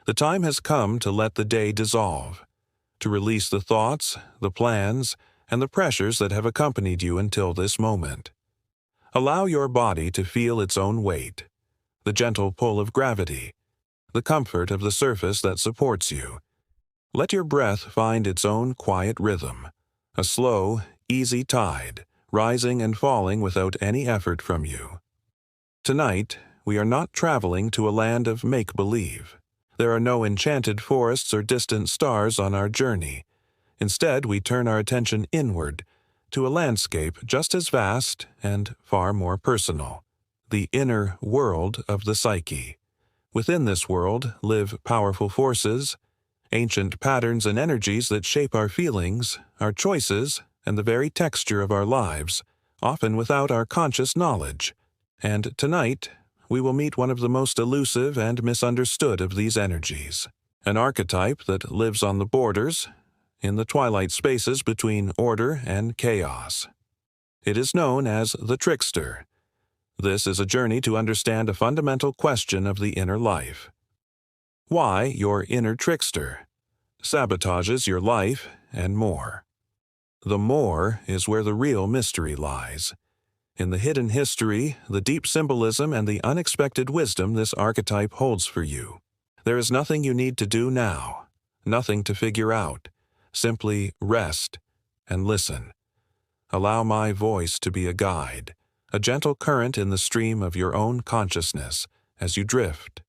The time has come to let the day dissolve, to release the thoughts, the plans, and the pressures that have accompanied you until this moment. Allow your body to feel its own weight, the gentle pull of gravity, the comfort of the surface that supports you. Let your breath find its own quiet rhythm, a slow, easy tide, rising and falling without any effort from you. Tonight, we are not traveling to a land of make-believe. There are no enchanted forests or distant stars on our journey. Instead, we turn our attention inward, to a landscape just as vast and far more personal, the inner world of the psyche. Within this world live powerful forces, ancient patterns and energies that shape our feelings, our choices, and the very texture of our lives, often without our conscious knowledge. And tonight, we will meet one of the most elusive and misunderstood of these energies, an archetype that lives on the borders, in the twilight spaces between order and chaos. It is known as the Trickster. This is a journey to understand a fundamental question of the inner life. Why your inner trickster sabotages your life and more. The more is where the real mystery lies. In the hidden history, the deep symbolism, and the unexpected wisdom this archetype holds for you. There is nothing you need to do now, nothing to figure out. Simply rest and listen. Allow my voice to be a guide, a gentle current in the stream of your own consciousness as you drift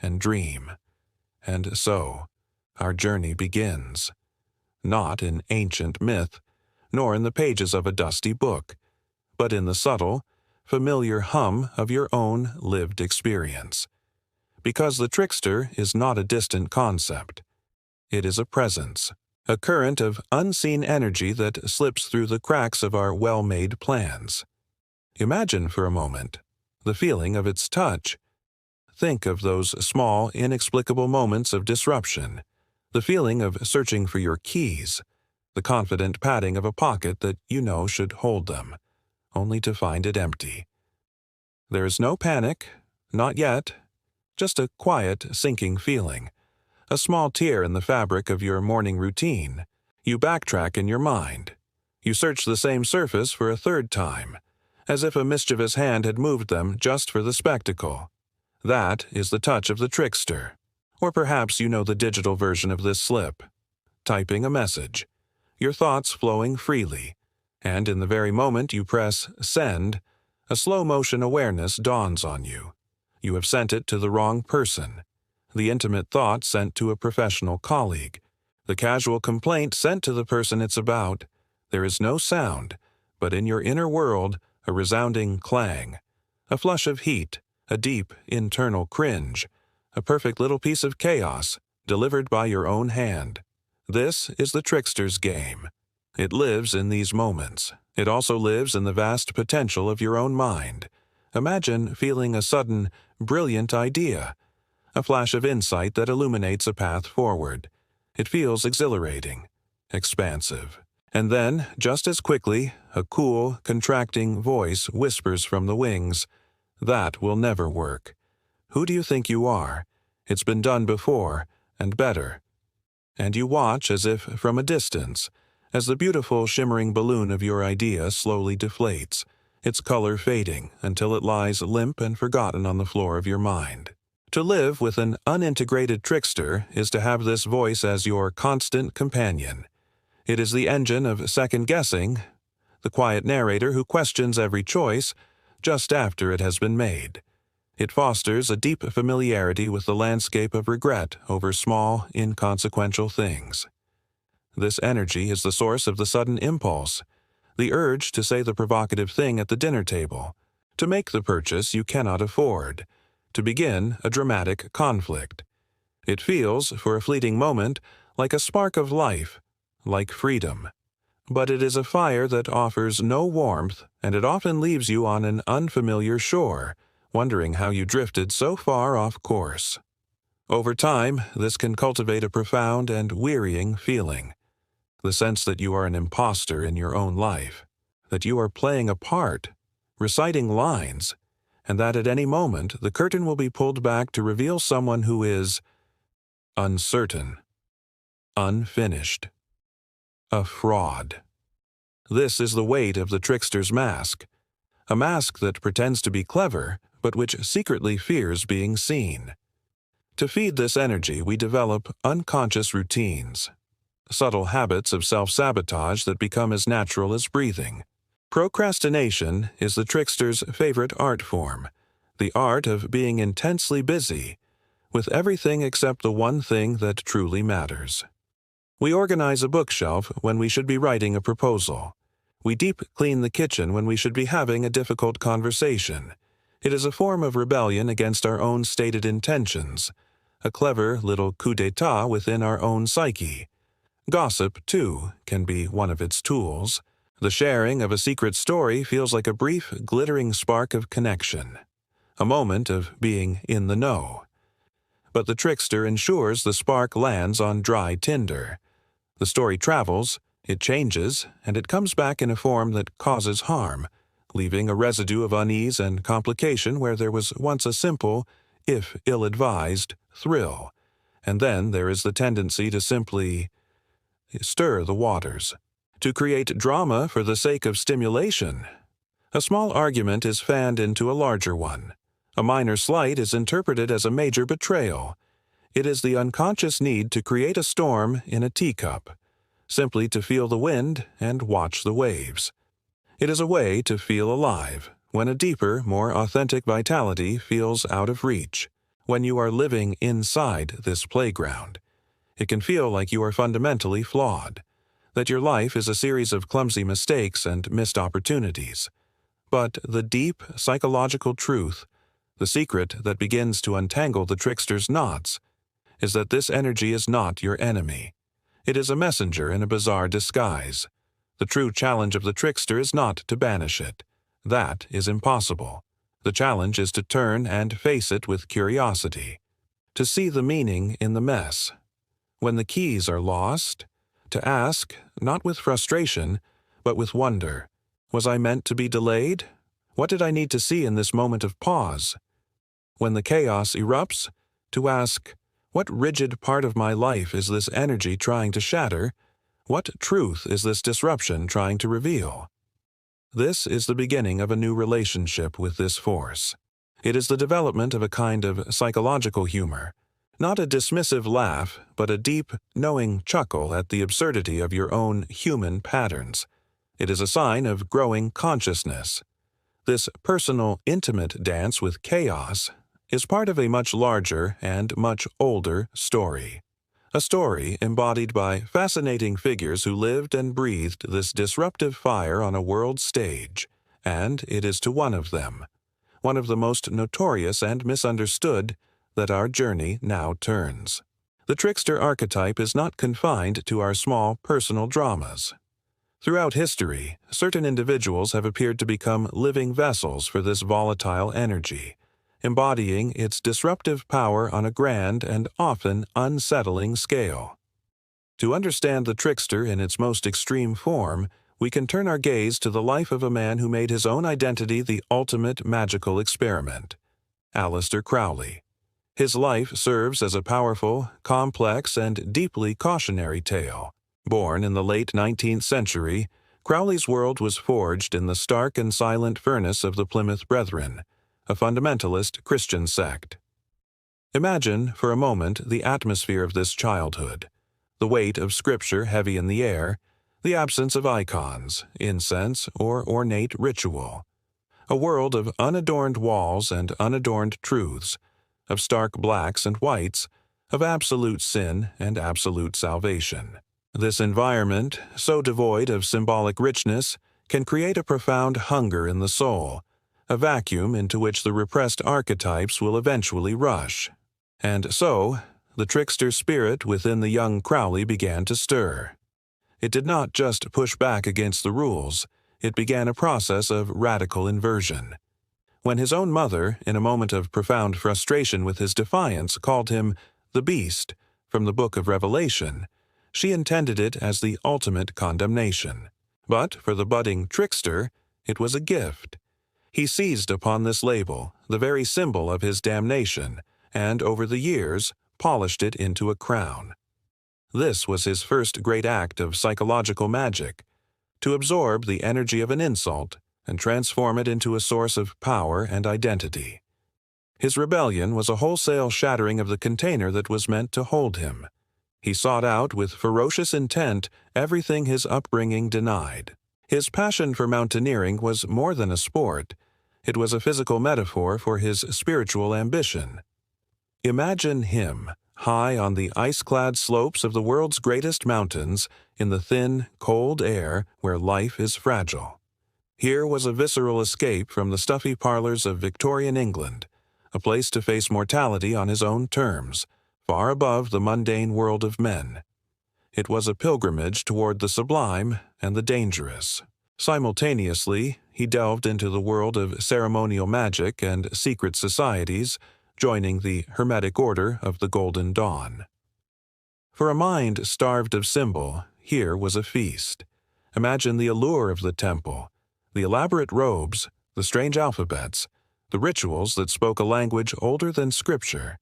and dream. And so, our journey begins. Not in ancient myth, nor in the pages of a dusty book, but in the subtle, familiar hum of your own lived experience. Because the trickster is not a distant concept. It is a presence, a current of unseen energy that slips through the cracks of our well-made plans. Imagine for a moment the feeling of its touch. Think of those small, inexplicable moments of disruption, the feeling of searching for your keys, the confident patting of a pocket that you know should hold them, only to find it empty. There is no panic, not yet, just a quiet, sinking feeling, a small tear in the fabric of your morning routine. You backtrack in your mind. You search the same surface for a third time, as if a mischievous hand had moved them just for the spectacle. That is the touch of the trickster. Or perhaps you know the digital version of this slip. Typing a message, your thoughts flowing freely, and in the very moment you press send, a slow-motion awareness dawns on you. You have sent it to the wrong person. The intimate thought sent to a professional colleague. The casual complaint sent to the person it's about. There is no sound, but in your inner world, a resounding clang, a flush of heat, a deep internal cringe, a perfect little piece of chaos delivered by your own hand. This is the trickster's game. It lives in these moments. It also lives in the vast potential of your own mind. Imagine feeling a sudden, brilliant idea, a flash of insight that illuminates a path forward. It feels exhilarating, expansive. And then, just as quickly, a cool, contracting voice whispers from the wings, "That will never work. Who do you think you are? It's been done before, and better." And you watch as if from a distance, as the beautiful shimmering balloon of your idea slowly deflates, its color fading until it lies limp and forgotten on the floor of your mind. To live with an unintegrated trickster is to have this voice as your constant companion. It is the engine of second-guessing, the quiet narrator who questions every choice just after it has been made. It fosters a deep familiarity with the landscape of regret over small, inconsequential things. This energy is the source of the sudden impulse, the urge to say the provocative thing at the dinner table, to make the purchase you cannot afford, to begin a dramatic conflict. It feels, for a fleeting moment, like a spark of life, like freedom. But it is a fire that offers no warmth, and it often leaves you on an unfamiliar shore, wondering how you drifted so far off course. Over time, this can cultivate a profound and wearying feeling. The sense that you are an imposter in your own life, that you are playing a part, reciting lines, and that at any moment the curtain will be pulled back to reveal someone who is uncertain, unfinished, a fraud. This is the weight of the trickster's mask, a mask that pretends to be clever, but which secretly fears being seen. To feed this energy, we develop unconscious routines, subtle habits of self-sabotage that become as natural as breathing. Procrastination is the trickster's favorite art form, the art of being intensely busy, with everything except the one thing that truly matters. We organize a bookshelf when we should be writing a proposal. We deep clean the kitchen when we should be having a difficult conversation. It is a form of rebellion against our own stated intentions, a clever little coup d'etat within our own psyche. Gossip, too, can be one of its tools. The sharing of a secret story feels like a brief, glittering spark of connection, a moment of being in the know. But the trickster ensures the spark lands on dry tinder. The story travels, it changes, and it comes back in a form that causes harm, leaving a residue of unease and complication where there was once a simple, if ill-advised, thrill. And then there is the tendency to simply stir the waters, to create drama for the sake of stimulation. A small argument is fanned into a larger one. A minor slight is interpreted as a major betrayal. It is the unconscious need to create a storm in a teacup, simply to feel the wind and watch the waves. It is a way to feel alive, when a deeper, more authentic vitality feels out of reach. When you are living inside this playground, it can feel like you are fundamentally flawed, that your life is a series of clumsy mistakes and missed opportunities. But the deep psychological truth, the secret that begins to untangle the trickster's knots, is that this energy is not your enemy. It is a messenger in a bizarre disguise. The true challenge of the trickster is not to banish it. That is impossible. The challenge is to turn and face it with curiosity, to see the meaning in the mess. When the keys are lost, to ask, not with frustration, but with wonder, was I meant to be delayed? What did I need to see in this moment of pause? When the chaos erupts, to ask, what rigid part of my life is this energy trying to shatter? What truth is this disruption trying to reveal? This is the beginning of a new relationship with this force. It is the development of a kind of psychological humor, not a dismissive laugh, but a deep, knowing chuckle at the absurdity of your own human patterns. It is a sign of growing consciousness. This personal, intimate dance with chaos is part of a much larger and much older story. A story embodied by fascinating figures who lived and breathed this disruptive fire on a world stage, and it is to one of them, one of the most notorious and misunderstood, that our journey now turns. The trickster archetype is not confined to our small personal dramas. Throughout history, certain individuals have appeared to become living vessels for this volatile energy, embodying its disruptive power on a grand and often unsettling scale. To understand the trickster in its most extreme form, we can turn our gaze to the life of a man who made his own identity the ultimate magical experiment, Aleister Crowley. His life serves as a powerful, complex, and deeply cautionary tale. Born in the late 19th century, Crowley's world was forged in the stark and silent furnace of the Plymouth Brethren, a fundamentalist Christian sect. Imagine, for a moment, the atmosphere of this childhood, the weight of Scripture heavy in the air, the absence of icons, incense, or ornate ritual. A world of unadorned walls and unadorned truths, of stark blacks and whites, of absolute sin and absolute salvation. This environment, so devoid of symbolic richness, can create a profound hunger in the soul, a vacuum into which the repressed archetypes will eventually rush. And so, the trickster spirit within the young Crowley began to stir. It did not just push back against the rules, it began a process of radical inversion. When his own mother, in a moment of profound frustration with his defiance, called him the Beast from the book of Revelation, she intended it as the ultimate condemnation. But for the budding trickster, it was a gift. He seized upon this label, the very symbol of his damnation, and over the years, polished it into a crown. This was his first great act of psychological magic, to absorb the energy of an insult and transform it into a source of power and identity. His rebellion was a wholesale shattering of the container that was meant to hold him. He sought out with ferocious intent everything his upbringing denied. His passion for mountaineering was more than a sport. It was a physical metaphor for his spiritual ambition. Imagine him, high on the ice-clad slopes of the world's greatest mountains, in the thin, cold air where life is fragile. Here was a visceral escape from the stuffy parlors of Victorian England, a place to face mortality on his own terms, far above the mundane world of men. It was a pilgrimage toward the sublime and the dangerous. Simultaneously, he delved into the world of ceremonial magic and secret societies, joining the Hermetic Order of the Golden Dawn. For a mind starved of symbol, here was a feast. Imagine the allure of the temple, the elaborate robes, the strange alphabets, the rituals that spoke a language older than Scripture.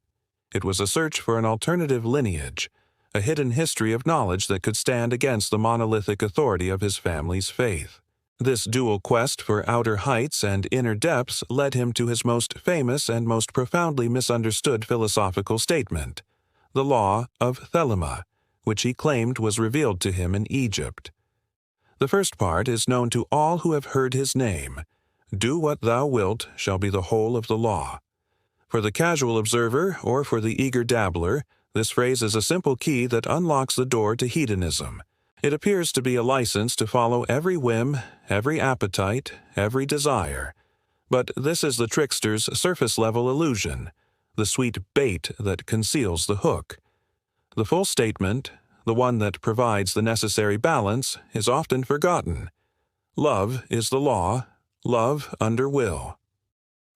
It was a search for an alternative lineage, a hidden history of knowledge that could stand against the monolithic authority of his family's faith. This dual quest for outer heights and inner depths led him to his most famous and most profoundly misunderstood philosophical statement, the law of Thelema, which he claimed was revealed to him in Egypt. The first part is known to all who have heard his name. Do what thou wilt shall be the whole of the law. For the casual observer or for the eager dabbler, this phrase is a simple key that unlocks the door to hedonism. It appears to be a license to follow every whim, every appetite, every desire. But this is the trickster's surface-level illusion, the sweet bait that conceals the hook. The full statement, the one that provides the necessary balance, is often forgotten. Love is the law, love under will.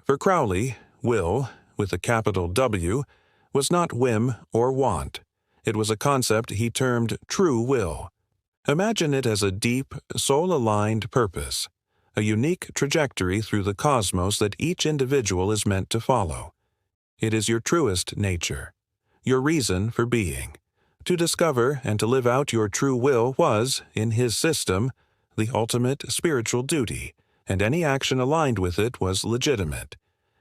For Crowley, will, with a capital W, was not whim or want. It was a concept he termed true will. Imagine it as a deep, soul-aligned purpose, a unique trajectory through the cosmos that each individual is meant to follow. It is your truest nature, your reason for being. To discover and to live out your true will was, in his system, the ultimate spiritual duty, and any action aligned with it was legitimate.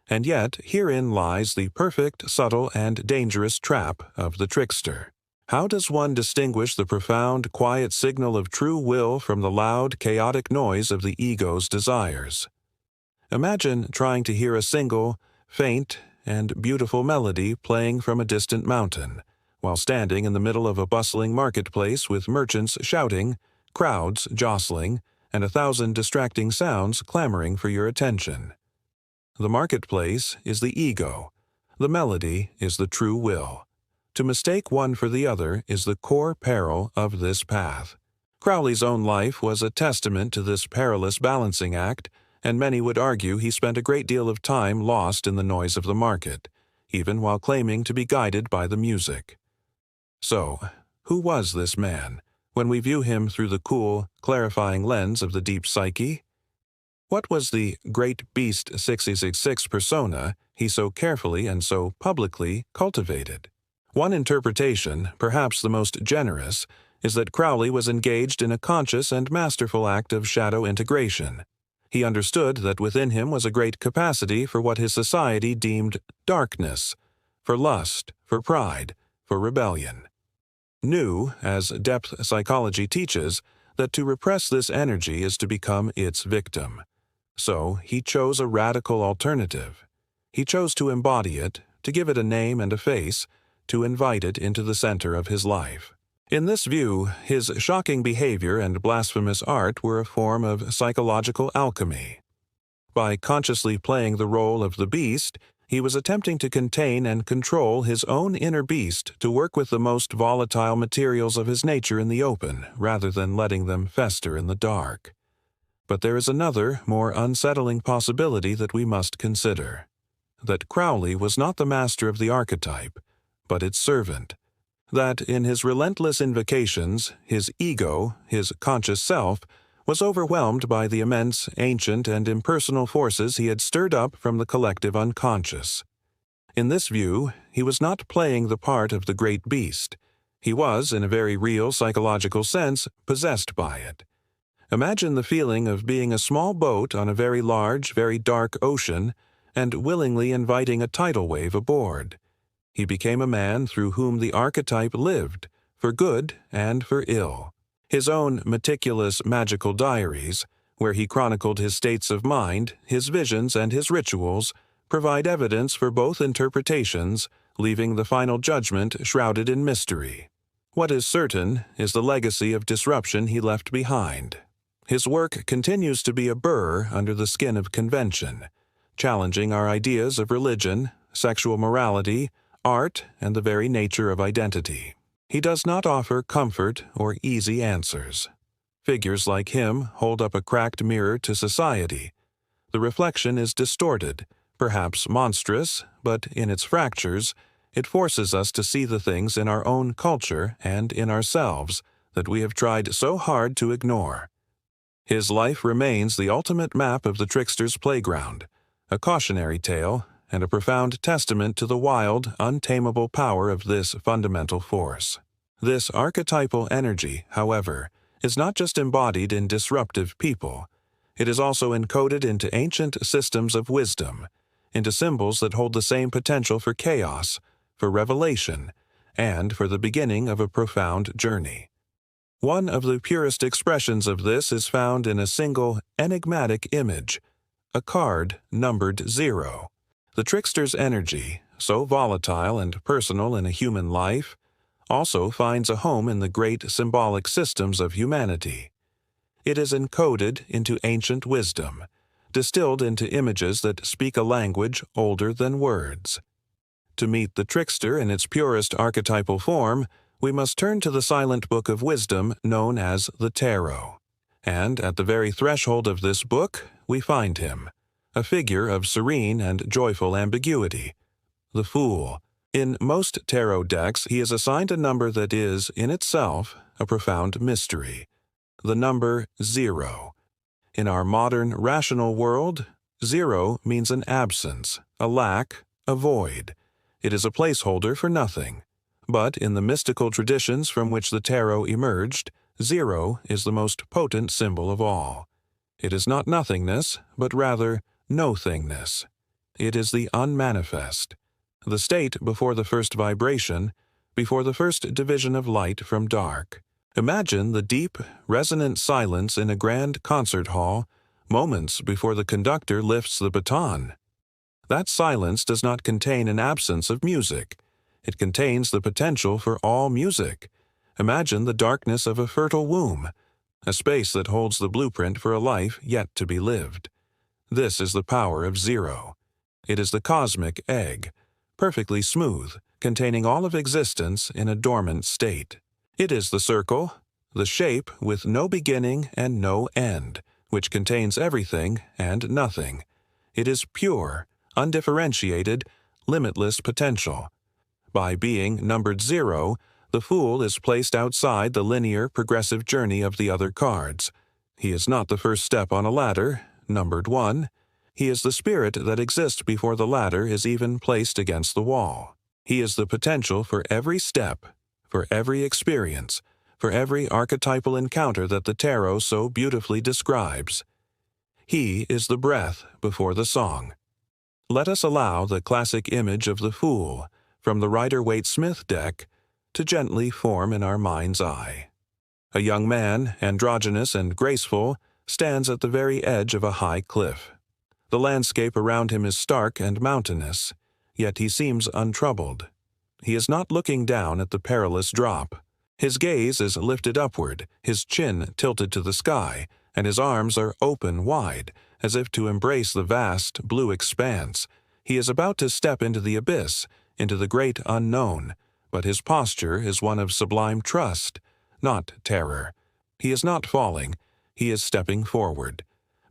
And yet, herein lies the perfect, subtle, and dangerous trap of the trickster. How does one distinguish the profound, quiet signal of true will from the loud, chaotic noise of the ego's desires? Imagine trying to hear a single, faint, and beautiful melody playing from a distant mountain, while standing in the middle of a bustling marketplace with merchants shouting, crowds jostling, and 1,000 distracting sounds clamoring for your attention. The marketplace is the ego. The melody is the true will. To mistake one for the other is the core peril of this path. Crowley's own life was a testament to this perilous balancing act, and many would argue he spent a great deal of time lost in the noise of the market, even while claiming to be guided by the music. So, who was this man, when we view him through the cool, clarifying lens of the deep psyche? What was the Great Beast 666 persona he so carefully and so publicly cultivated? One interpretation, perhaps the most generous, is that Crowley was engaged in a conscious and masterful act of shadow integration. He understood that within him was a great capacity for what his society deemed darkness, for lust, for pride, for rebellion. Knew, as depth psychology teaches, that to repress this energy is to become its victim. So he chose a radical alternative. He chose to embody it, to give it a name and a face, to invite it into the center of his life. In this view, his shocking behavior and blasphemous art were a form of psychological alchemy. By consciously playing the role of the beast, he was attempting to contain and control his own inner beast to work with the most volatile materials of his nature in the open, rather than letting them fester in the dark. But there is another, more unsettling possibility that we must consider: that Crowley was not the master of the archetype, but its servant. That in his relentless invocations, his ego, his conscious self, was overwhelmed by the immense, ancient, and impersonal forces he had stirred up from the collective unconscious. In this view, he was not playing the part of the great beast. He was, in a very real psychological sense, possessed by it. Imagine the feeling of being a small boat on a very large, very dark ocean, and willingly inviting a tidal wave aboard. He became a man through whom the archetype lived, for good and for ill. His own meticulous magical diaries, where he chronicled his states of mind, his visions, and his rituals, provide evidence for both interpretations, leaving the final judgment shrouded in mystery. What is certain is the legacy of disruption he left behind. His work continues to be a burr under the skin of convention, challenging our ideas of religion, sexual morality, art, and the very nature of identity. He does not offer comfort or easy answers. Figures like him hold up a cracked mirror to society. The reflection is distorted, perhaps monstrous, but in its fractures, it forces us to see the things in our own culture and in ourselves that we have tried so hard to ignore. His life remains the ultimate map of the trickster's playground, a cautionary tale and a profound testament to the wild, untamable power of this fundamental force. This archetypal energy, however, is not just embodied in disruptive people. It is also encoded into ancient systems of wisdom, into symbols that hold the same potential for chaos, for revelation, and for the beginning of a profound journey. One of the purest expressions of this is found in a single, enigmatic image, a card numbered 0. The trickster's energy, so volatile and personal in a human life, also finds a home in the great symbolic systems of humanity. It is encoded into ancient wisdom, distilled into images that speak a language older than words. To meet the trickster in its purest archetypal form, we must turn to the silent book of wisdom known as the Tarot. And at the very threshold of this book, we find him, a figure of serene and joyful ambiguity, the Fool. In most tarot decks, he is assigned a number that is, in itself, a profound mystery, the number 0. In our modern, rational world, 0 means an absence, a lack, a void. It is a placeholder for nothing. But in the mystical traditions from which the tarot emerged, 0 is the most potent symbol of all. It is not nothingness, but rather no-thingness. It is the unmanifest, the state before the first vibration, before the first division of light from dark. Imagine the deep, resonant silence in a grand concert hall, moments before the conductor lifts the baton. That silence does not contain an absence of music. It contains the potential for all music. Imagine the darkness of a fertile womb, a space that holds the blueprint for a life yet to be lived. This is the power of 0. It is the cosmic egg, perfectly smooth, containing all of existence in a dormant state. It is the circle, the shape with no beginning and no end, which contains everything and nothing. It is pure, undifferentiated, limitless potential. By being numbered 0, the Fool is placed outside the linear, progressive journey of the other cards. He is not the first step on a ladder, numbered 1. He is the spirit that exists before the ladder is even placed against the wall. He is the potential for every step, for every experience, for every archetypal encounter that the tarot so beautifully describes. He is the breath before the song. Let us allow the classic image of the Fool, from the Rider-Waite-Smith deck, to gently form in our mind's eye. A young man, androgynous and graceful, stands at the very edge of a high cliff. The landscape around him is stark and mountainous, yet he seems untroubled. He is not looking down at the perilous drop. His gaze is lifted upward, his chin tilted to the sky, and his arms are open wide, as if to embrace the vast, blue expanse. He is about to step into the abyss, into the great unknown, but his posture is one of sublime trust, not terror. He is not falling, he is stepping forward.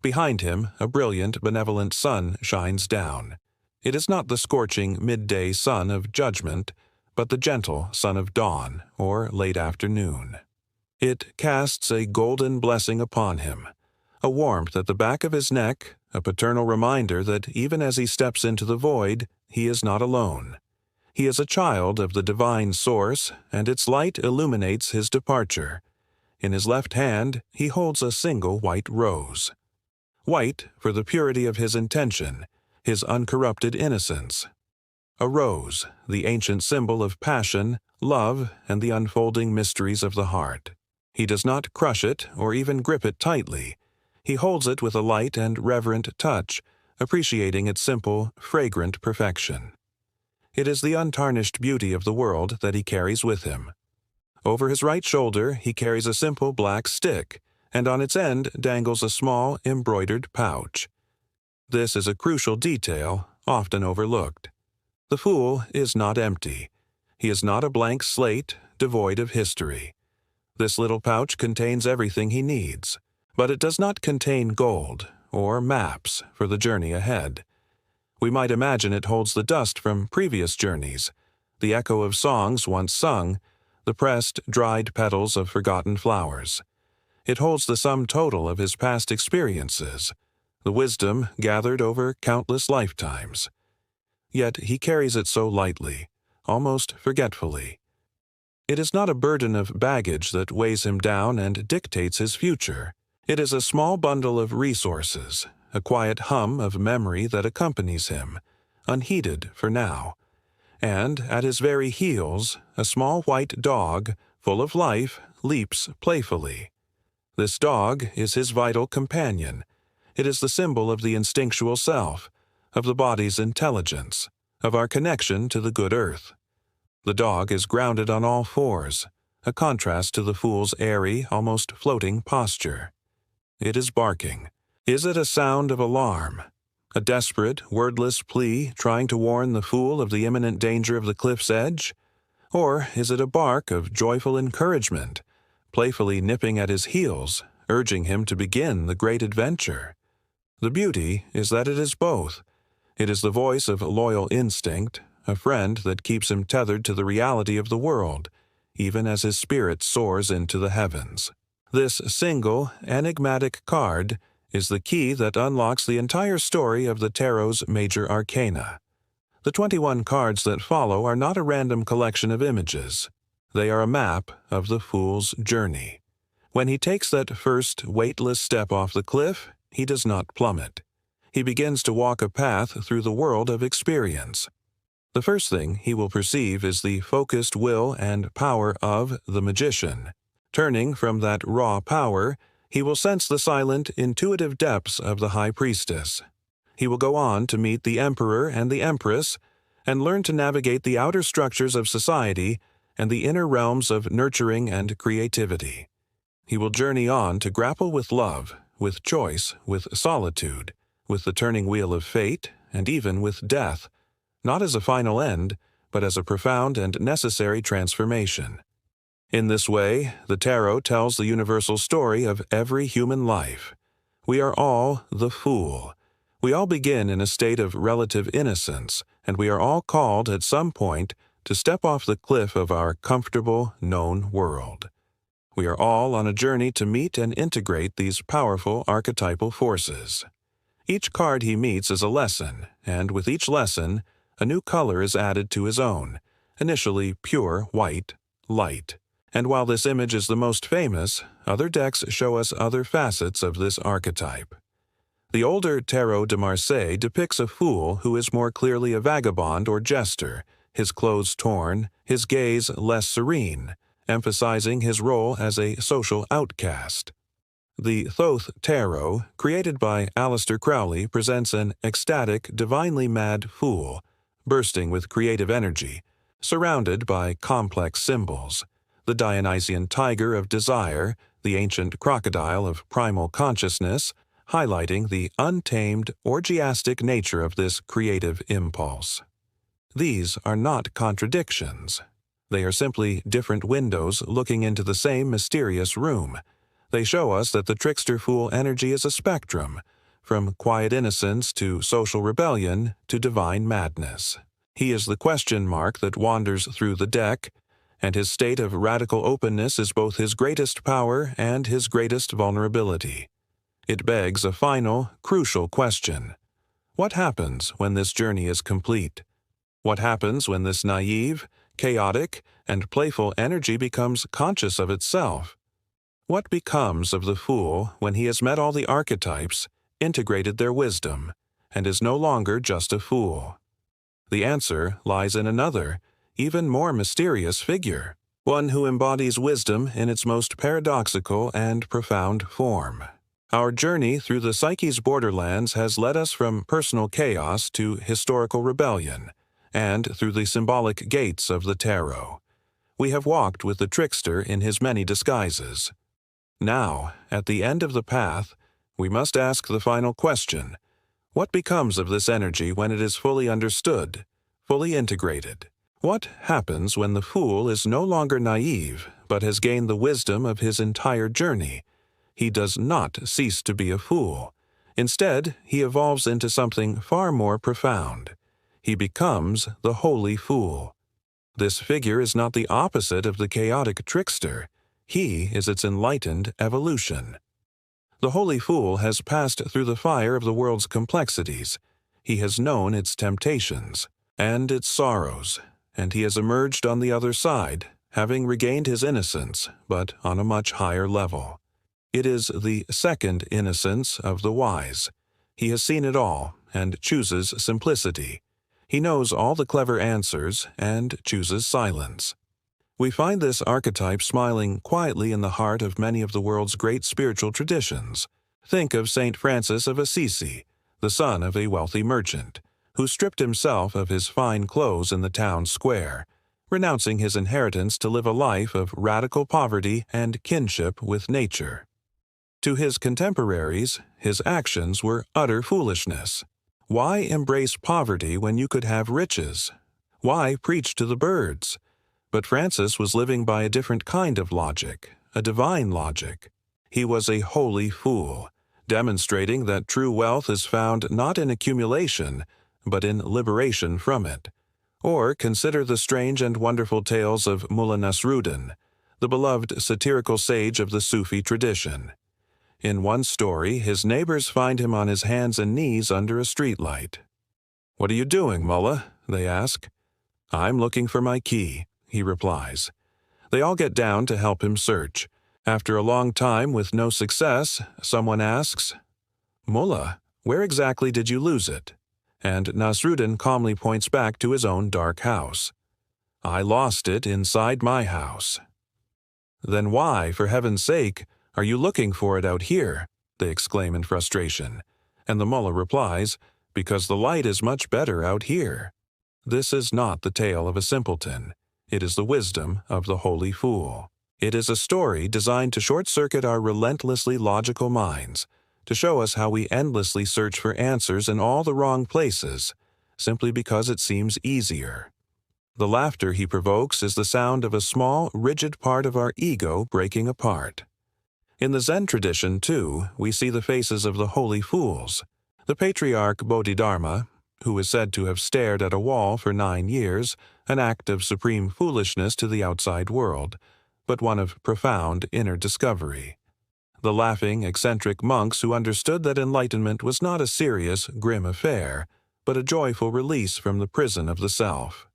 Behind him, a brilliant, benevolent sun shines down. It is not the scorching midday sun of judgment, but the gentle sun of dawn, or late afternoon. It casts a golden blessing upon him, a warmth at the back of his neck, a paternal reminder that even as he steps into the void, he is not alone. He is a child of the divine source, and its light illuminates his departure. In his left hand, he holds a single white rose. White for the purity of his intention, his uncorrupted innocence. A rose, the ancient symbol of passion, love, and the unfolding mysteries of the heart. He does not crush it or even grip it tightly. He holds it with a light and reverent touch, appreciating its simple, fragrant perfection. It is the untarnished beauty of the world that he carries with him. Over his right shoulder he carries a simple black stick, and on its end dangles a small, embroidered pouch. This is a crucial detail, often overlooked. The Fool is not empty. He is not a blank slate, devoid of history. This little pouch contains everything he needs, but it does not contain gold or maps for the journey ahead. We might imagine it holds the dust from previous journeys, the echo of songs once sung, the pressed, dried petals of forgotten flowers. It holds the sum total of his past experiences, the wisdom gathered over countless lifetimes. Yet he carries it so lightly, almost forgetfully. It is not a burden of baggage that weighs him down and dictates his future. It is a small bundle of resources, a quiet hum of memory that accompanies him, unheeded for now. And at his very heels, a small white dog, full of life, leaps playfully. This dog is his vital companion. It is the symbol of the instinctual self, of the body's intelligence, of our connection to the good earth. The dog is grounded on all fours, a contrast to the Fool's airy, almost floating posture. It is barking. Is it a sound of alarm? A desperate, wordless plea trying to warn the Fool of the imminent danger of the cliff's edge? Or is it a bark of joyful encouragement, playfully nipping at his heels, urging him to begin the great adventure? The beauty is that it is both. It is the voice of loyal instinct, a friend that keeps him tethered to the reality of the world, even as his spirit soars into the heavens. This single, enigmatic card is the key that unlocks the entire story of the Tarot's major arcana. The 21 cards that follow are not a random collection of images. They are a map of the Fool's journey. When he takes that first weightless step off the cliff, he does not plummet. He begins to walk a path through the world of experience. The first thing he will perceive is the focused will and power of the magician. Turning from that raw power, he will sense the silent, intuitive depths of the high priestess. He will go on to meet the emperor and the empress and learn to navigate the outer structures of society and the inner realms of nurturing and creativity. He will journey on to grapple with love, with choice, with solitude, with the turning wheel of fate, and even with death, not as a final end, but as a profound and necessary transformation. In this way, the Tarot tells the universal story of every human life. We are all the Fool. We all begin in a state of relative innocence, and we are all called at some point to step off the cliff of our comfortable, known world. We are all on a journey to meet and integrate these powerful archetypal forces. Each card he meets is a lesson, and with each lesson, a new color is added to his own, initially pure white, light. And while this image is the most famous, other decks show us other facets of this archetype. The older Tarot de Marseille depicts a fool who is more clearly a vagabond or jester, his clothes torn, his gaze less serene, emphasizing his role as a social outcast. The Thoth Tarot, created by Aleister Crowley, presents an ecstatic, divinely mad fool, bursting with creative energy, surrounded by complex symbols. The Dionysian tiger of desire, the ancient crocodile of primal consciousness, highlighting the untamed, orgiastic nature of this creative impulse. These are not contradictions. They are simply different windows looking into the same mysterious room. They show us that the trickster fool energy is a spectrum, from quiet innocence to social rebellion to divine madness. He is the question mark that wanders through the deck, and his state of radical openness is both his greatest power and his greatest vulnerability. It begs a final, crucial question. What happens when this journey is complete? What happens when this naive, chaotic, and playful energy becomes conscious of itself? What becomes of the fool when he has met all the archetypes, integrated their wisdom, and is no longer just a fool? The answer lies in another, even more mysterious figure, one who embodies wisdom in its most paradoxical and profound form. Our journey through the Psyche's borderlands has led us from personal chaos to historical rebellion, and through the symbolic gates of the tarot. We have walked with the trickster in his many disguises. Now, at the end of the path, we must ask the final question. What becomes of this energy when it is fully understood, fully integrated? What happens when the fool is no longer naive, but has gained the wisdom of his entire journey? He does not cease to be a fool. Instead, he evolves into something far more profound. He becomes the holy fool. This figure is not the opposite of the chaotic trickster. He is its enlightened evolution. The holy fool has passed through the fire of the world's complexities. He has known its temptations and its sorrows, and he has emerged on the other side, having regained his innocence, but on a much higher level. It is the second innocence of the wise. He has seen it all and chooses simplicity. He knows all the clever answers and chooses silence. We find this archetype smiling quietly in the heart of many of the world's great spiritual traditions. Think of Saint Francis of Assisi, the son of a wealthy merchant, who stripped himself of his fine clothes in the town square, renouncing his inheritance to live a life of radical poverty and kinship with nature. To his contemporaries, his actions were utter foolishness. Why embrace poverty when you could have riches? Why preach to the birds? But Francis was living by a different kind of logic, a divine logic. He was a holy fool, demonstrating that true wealth is found not in accumulation, but in liberation from it. Or consider the strange and wonderful tales of Mullah Nasruddin, the beloved satirical sage of the Sufi tradition. In one story, his neighbors find him on his hands and knees under a streetlight. "What are you doing, Mullah?" they ask. "I'm looking for my key," he replies. They all get down to help him search. After a long time with no success, someone asks, "Mullah, where exactly did you lose it?" And Nasruddin calmly points back to his own dark house. "I lost it inside my house." "Then why, for heaven's sake, are you looking for it out here?" they exclaim in frustration. And the mullah replies, "Because the light is much better out here." This is not the tale of a simpleton. It is the wisdom of the holy fool. It is a story designed to short-circuit our relentlessly logical minds, to show us how we endlessly search for answers in all the wrong places, simply because it seems easier. The laughter he provokes is the sound of a small, rigid part of our ego breaking apart. In the Zen tradition, too, we see the faces of the holy fools. The patriarch Bodhidharma, who is said to have stared at a wall for 9 years, an act of supreme foolishness to the outside world, but one of profound inner discovery. The laughing, eccentric monks who understood that enlightenment was not a serious, grim affair, but a joyful release from the prison of the self.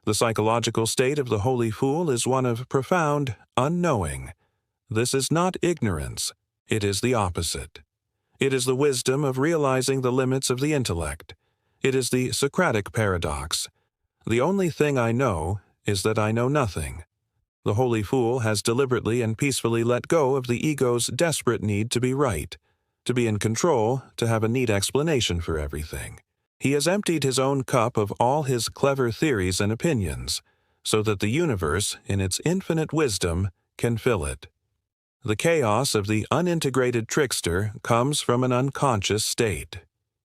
The psychological state of the holy fool is one of profound unknowing. This is not ignorance, it is the opposite. It is the wisdom of realizing the limits of the intellect. It is the Socratic paradox. The only thing I know is that I know nothing. The holy fool has deliberately and peacefully let go of the ego's desperate need to be right, to be in control, to have a neat explanation for everything. He has emptied his own cup of all his clever theories and opinions, so that the universe, in its infinite wisdom, can fill it. The chaos of the unintegrated trickster comes from an unconscious state.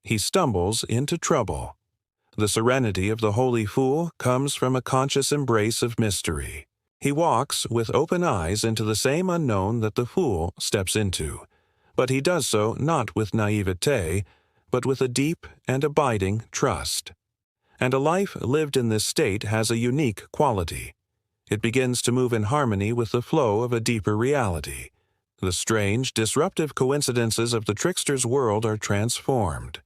He stumbles into trouble. The serenity of the holy fool comes from a conscious embrace of mystery. He walks with open eyes into the same unknown that the fool steps into, but he does so not with naivete, but with a deep and abiding trust. And a life lived in this state has a unique quality. It begins to move in harmony with the flow of a deeper reality. The strange, disruptive coincidences of the trickster's world are transformed.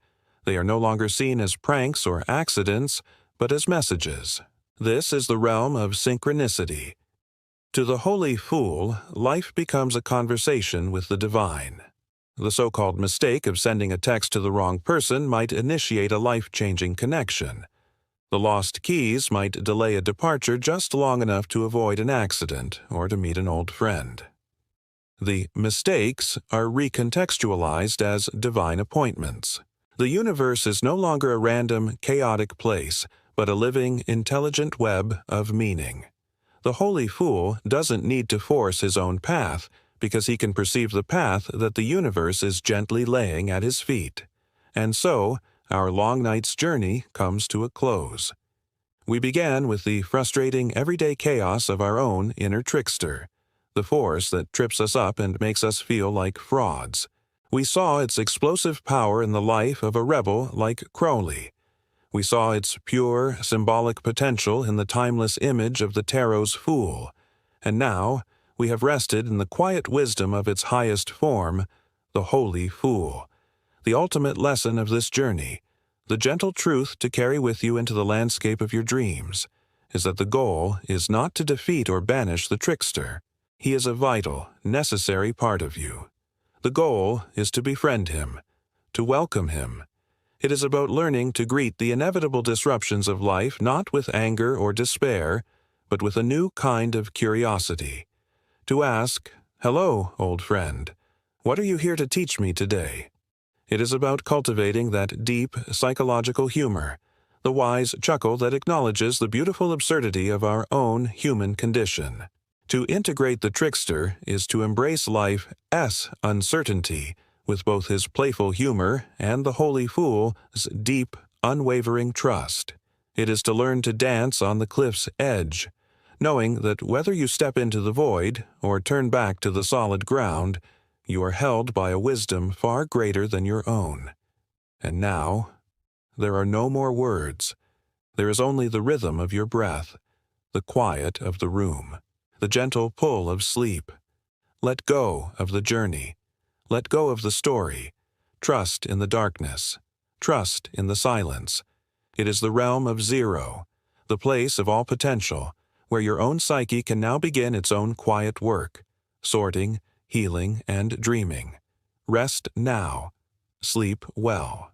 They are no longer seen as pranks or accidents, but as messages. This is the realm of synchronicity. To the holy fool, life becomes a conversation with the divine. The so-called mistake of sending a text to the wrong person might initiate a life-changing connection. The lost keys might delay a departure just long enough to avoid an accident or to meet an old friend. The mistakes are recontextualized as divine appointments. The universe is no longer a random, chaotic place, but a living, intelligent web of meaning. The holy fool doesn't need to force his own path, because he can perceive the path that the universe is gently laying at his feet. And so, our long night's journey comes to a close. We began with the frustrating everyday chaos of our own inner trickster, the force that trips us up and makes us feel like frauds. We saw its explosive power in the life of a rebel like Crowley. We saw its pure, symbolic potential in the timeless image of the tarot's fool. And now, we have rested in the quiet wisdom of its highest form, the holy fool. The ultimate lesson of this journey, the gentle truth to carry with you into the landscape of your dreams, is that the goal is not to defeat or banish the trickster. He is a vital, necessary part of you. The goal is to befriend him, to welcome him. It is about learning to greet the inevitable disruptions of life not with anger or despair, but with a new kind of curiosity. To ask, "Hello, old friend, what are you here to teach me today?" It is about cultivating that deep, psychological humor, the wise chuckle that acknowledges the beautiful absurdity of our own human condition. To integrate the trickster is to embrace life's uncertainty with both his playful humor and the holy fool's deep, unwavering trust. It is to learn to dance on the cliff's edge, knowing that whether you step into the void or turn back to the solid ground, you are held by a wisdom far greater than your own. And now, there are no more words. There is only the rhythm of your breath, the quiet of the room, the gentle pull of sleep. Let go of the journey. Let go of the story. Trust in the darkness. Trust in the silence. It is the realm of zero, the place of all potential, where your own psyche can now begin its own quiet work, sorting, healing, and dreaming. Rest now. Sleep well.